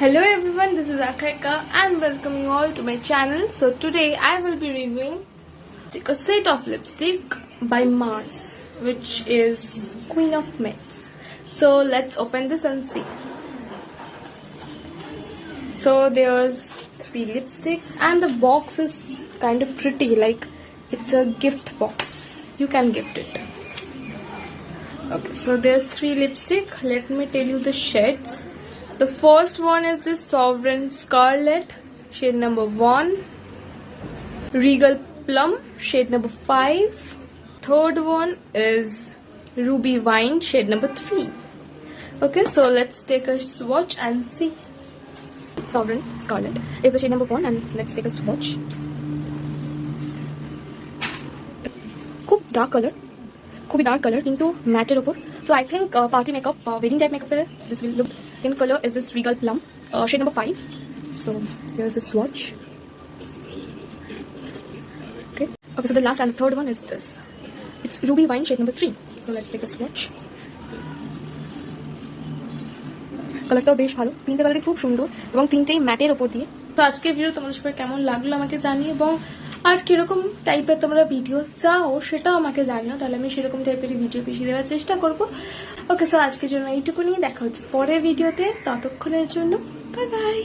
Hello everyone, this is Akaika and welcome you all to my channel. So today I will be reviewing a set of lipstick by Mars, which is Queen of Mattes. So let's open this and see. So there's 3 lipsticks and the box is kind of pretty, like it's a gift box. You can gift it. Okay, so there's 3 lipstick. Let me tell you the shades. The first one is this Sovereign Scarlet, shade number 1. Regal Plum, shade number 5. Third one is Ruby Wine, shade number 3. Okay, so let's take a swatch and see. Sovereign Scarlet is the shade number 1 and let's take a swatch. খুব dark colour, খুবই dark colour কিন্তু ম্যাটের ওপর। So I think party makeup, wedding type makeup, this will look. In color is this Regal Plum, shade number 5. So here's the swatch. Okay, so the last and the third one is this. It's Ruby Wine, shade number 3. So let's take a swatch. কালারটাও বেশ ভালো, তিনটে কালারই খুব সুন্দর এবং তিনটেই ম্যাটের ওপর দিয়ে। তো আজকের ভিডিও তোমাদের সবাই কেমন লাগলো আমাকে জানিয়ে, এবং আর কিরকম টাইপের তোমরা ভিডিও চাও সেটাও আমাকে জানিও, তাহলে আমি সেরকম টাইপের ভিডিও বেশি দেওয়ার চেষ্টা করবো। ওকে, সো আজকের জন্য এইটুকুনি, দেখা হচ্ছে পরের ভিডিওতে। ততক্ষণের জন্য বাই বাই।